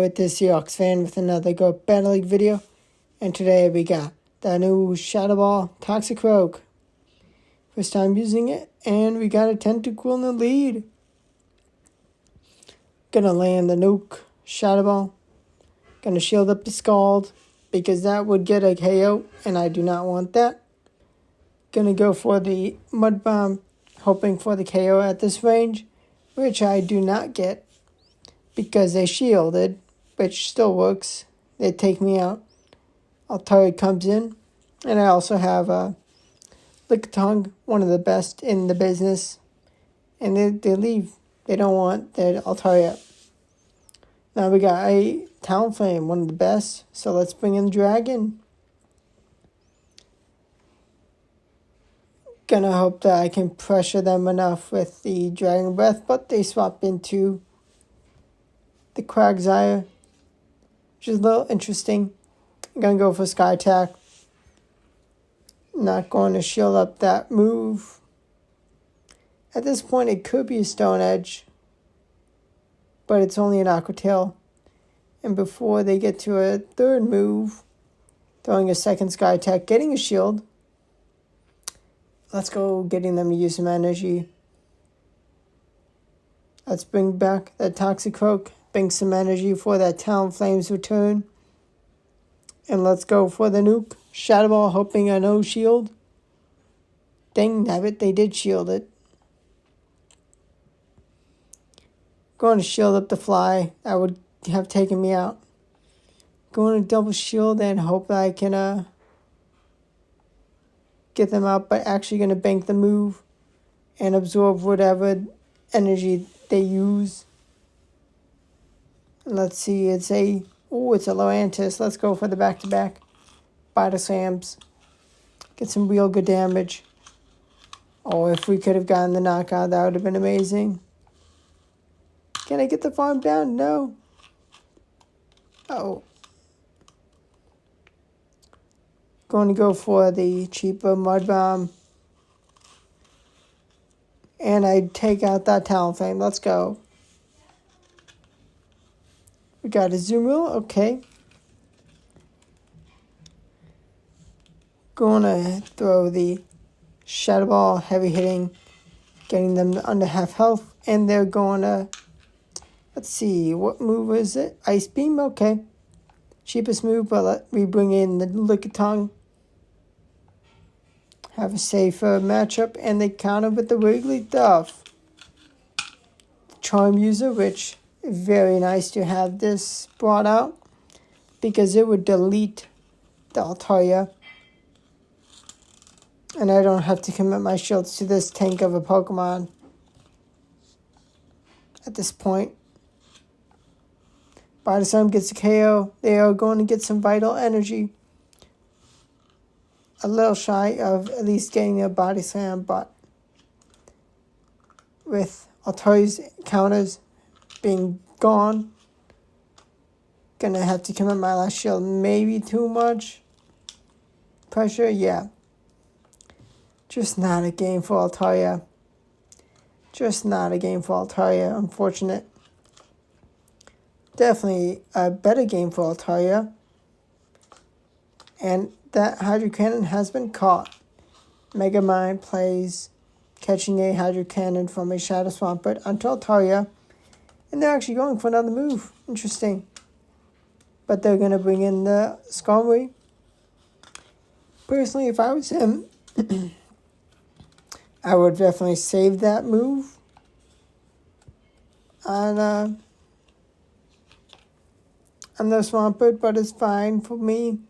it is SeahawksFan with another Go Battle League video. And today we got the new Shadow Ball Toxicroak. First time using it, and we got a Tentacool in the lead. Gonna land the nuke Shadow Ball. Gonna shield up the Scald, because that would get a KO, and I do not want that. Gonna go for the Mud Bomb, hoping for the KO at this range, which I do not get, because they shielded, which still works. They take me out. Altaria comes in, and I also have a Lickitung, one of the best in the business, and they leave. They don't want their Altaria. Now we got a Talonflame, one of the best, so let's bring in Dragon. Gonna hope that I can pressure them enough with the Dragon Breath, but they swap into the Quagsire, which is a little interesting. I'm gonna go for Sky Attack. Not going to shield up that move. At this point, it could be a Stone Edge, but it's only an Aqua Tail. And before they get to a third move, throwing a second Sky Attack, getting a shield. Let's go getting them to use some energy. Let's bring back that Toxicroak. Bring some energy for that Talonflame's return. And let's go for the nuke. Shadow Ball, hoping a no shield. Dang nabbit, they did shield it. Going to shield up the fly. That would have taken me out. Going to double shield and hope that I can get them out, but actually going to bank the move and absorb whatever energy they use. Let's see, it's a Loantis. Let's go for the back-to-back. Body slams. Get some real good damage. Oh, if we could have gotten the knockout, that would have been amazing. Can I get the farm down? No. Oh. Going to go for the cheaper Mud Bomb. And I take out that Talonflame. Let's go. We got a Zoomil. Okay. Going to throw the Shadow Ball, heavy hitting, getting them under half health. And they're going to, let's see, what move is it? Ice Beam. Okay. Cheapest move, but we bring in the Lickitung. Have a safer matchup, and they counter with the Wigglytuff. Charm User, which is very nice to have this brought out, because it would delete the Altaria. And I don't have to commit my shields to this tank of a Pokemon at this point. Body Slam gets a KO. They are going to get some vital energy. A little shy of at least getting a Body Slam, but with Altaria's counters being gone, gonna have to commit my last shield. Maybe too much pressure, yeah. Just not a game for Altaria. Just not a game for Altaria, unfortunate. Definitely a better game for Altaria. And that Hydro Cannon has been caught. Mega Mind plays catching a Hydro Cannon from a Shadow Swampert onto Altaria. And they're actually going for another move. Interesting. But they're going to bring in the Skarmory. Personally, if I was him, I would definitely save that move on the Swampert, but it's fine for me.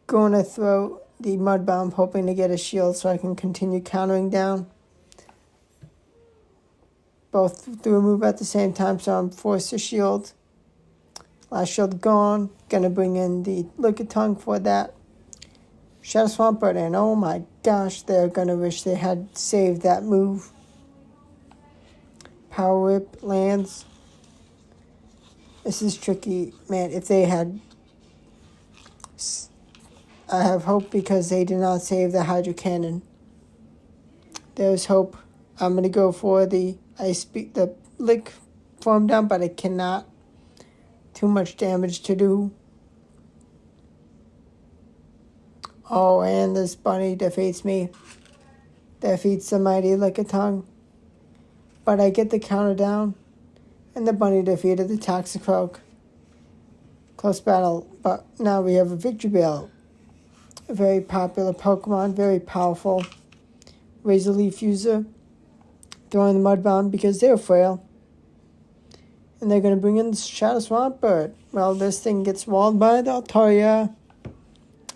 Going to throw the Mud Bomb, hoping to get a shield so I can continue countering down. Both threw a move at the same time, so I'm forced to shield. Last shield gone. Gonna bring in the Lickitung for that Shadow Swampert, and oh my gosh, they're gonna wish they had saved that move. Power Whip lands. This is tricky, man. If they had, I have hope because they did not save the Hydro Cannon. There's hope. I'm going to go for the Lick form down, but it cannot. Too much damage to do. Oh, and this bunny defeats me. Defeats the mighty Lickitung. But I get the counter down, and the bunny defeated the Toxicroak. Close battle, but now we have a victory bell. A very popular Pokemon, very powerful. Razor Leaf user. Throwing the Mud Bomb because they're frail. And they're going to bring in the Shadow Swampert. Well, this thing gets walled by the Altaria.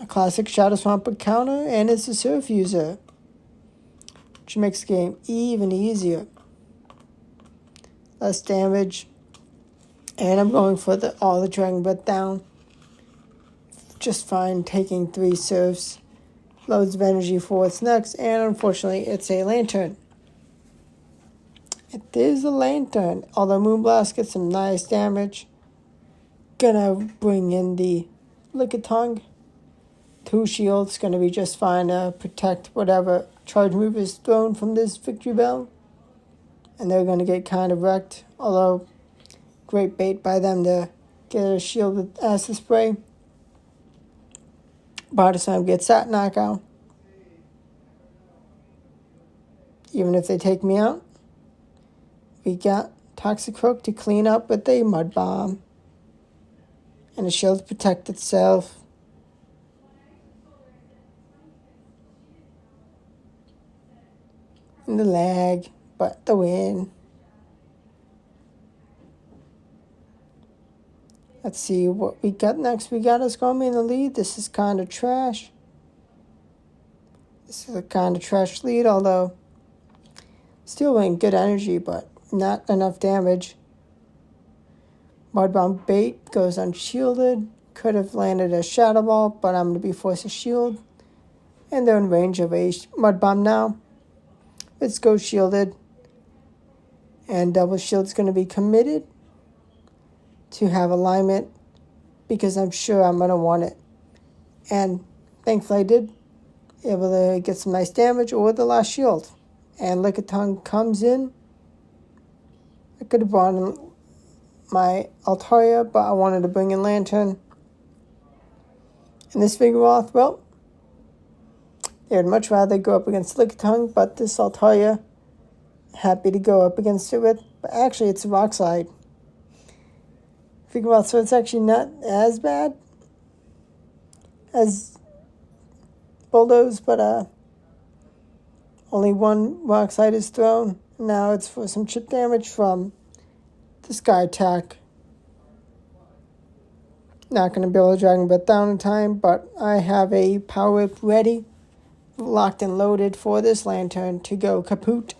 A classic Shadow Swampert counter, and it's a Surf user. Which makes the game even easier. Less damage. And I'm going for all the Dragon Breath down. Just fine, taking 3 Surfs. Loads of energy for what's next, and unfortunately, it's a Lantern. It is a Lantern, although Moonblast gets some nice damage. Gonna bring in the Lickitung. 2 shields, gonna be just fine to protect whatever charge move is thrown from this victory bell. And they're gonna get kind of wrecked, although great bait by them to get a shield with Acid Spray. Bartisam gets that knockout. Even if they take me out, we got Toxicroak to clean up with a Mud Bomb. And a shield to protect itself. And the lag, but the win. Let's see what we got next. We got us going in the lead. This is kind of trash. This is a kind of trash lead, although still in good energy, but not enough damage. Mud Bomb bait goes unshielded. Could have landed a Shadow Ball, but I'm going to be forced to shield. And they're in range of a Mud Bomb now. Let's go shielded. And double shield's going to be committed to have alignment because I'm sure I'm going to want it. And thankfully I did. Able to get some nice damage or the last shield. And Lickitung comes in. I could have brought in my Altaria, but I wanted to bring in Lantern. And this Vigoroth, well, they would much rather go up against Lickitung, but this Altaria, happy to go up against it with. But actually, it's a Rock Slide. Vigoroth, so it's actually not as bad as Bulldoze, but only 1 Rock Slide is thrown. Now it's for some chip damage from the Sky Attack. Not going to be able to Dragon Breath down in time, but I have a Power Whip ready, locked and loaded for this Lantern to go kaput,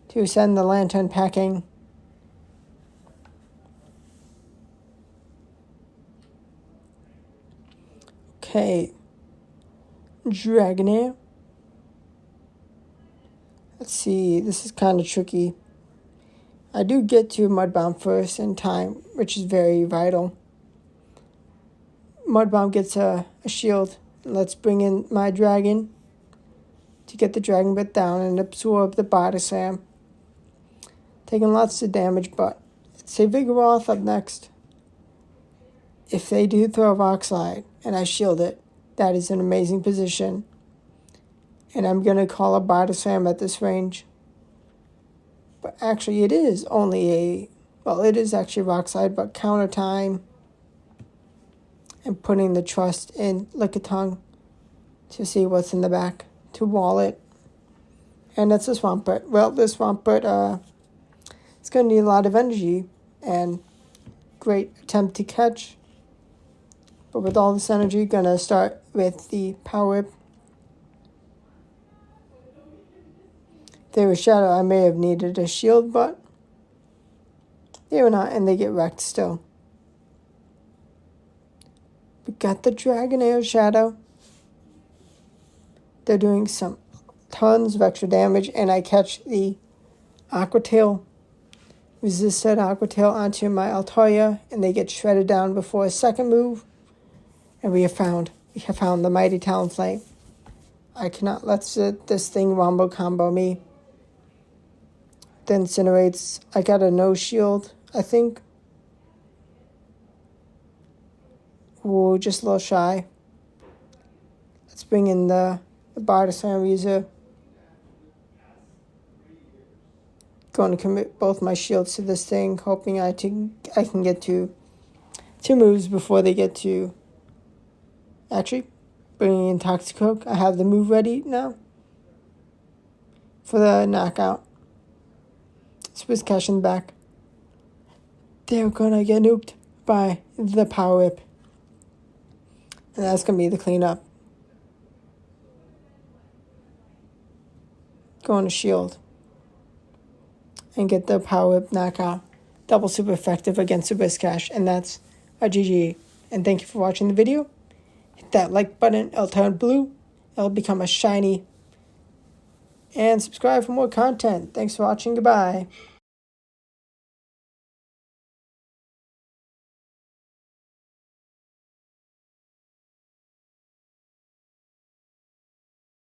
to send the Lantern packing. Okay, Dragonair. Let's see, this is kind of tricky. I do get to Mud Bomb first in time, which is very vital. Mud Bomb gets a shield. Let's bring in my Dragon to get the Dragon Breath down and absorb the Bartisam. Taking lots of damage, but it's a Vigoroth up next. If they do throw a Rock Slide and I shield it, that is an amazing position. And I'm going to call a Bartisam at this range. But actually it is only it is actually Rock Slide, but counter time. And putting the trust in Lickitung to see what's in the back, to wall it. And that's a Swampert. Well, this Swampert, it's going to need a lot of energy and great attempt to catch. But with all this energy, going to start with the Power Whip. If they were Shadow, I may have needed a shield, but they were not, and they get wrecked still. We got the Dragonair Shadow. They're doing some tons of extra damage, and I catch the Aqua Tail, resisted Aqua Tail onto my Altaria, and they get shredded down before a second move. And we have found the mighty Talonflame. I cannot let this thing wombo combo me. The incinerates. I got a no shield, I think. Ooh, just a little shy. Let's bring in the Bartisam user. Going to commit both my shields to this thing, hoping I can get to 2 moves before they get to... Actually, bringing in Toxicroak. I have the move ready now for the knockout. Swiss Cash in the back. They're gonna get nuked by the Power Whip. And that's gonna be the cleanup. Going to shield. And get the Power Whip knockout. Double super effective against Swiss Cash. And that's a GG. And thank you for watching the video. Hit that like button. It'll turn blue. It'll become a shiny. And subscribe for more content. Thanks for watching. Goodbye.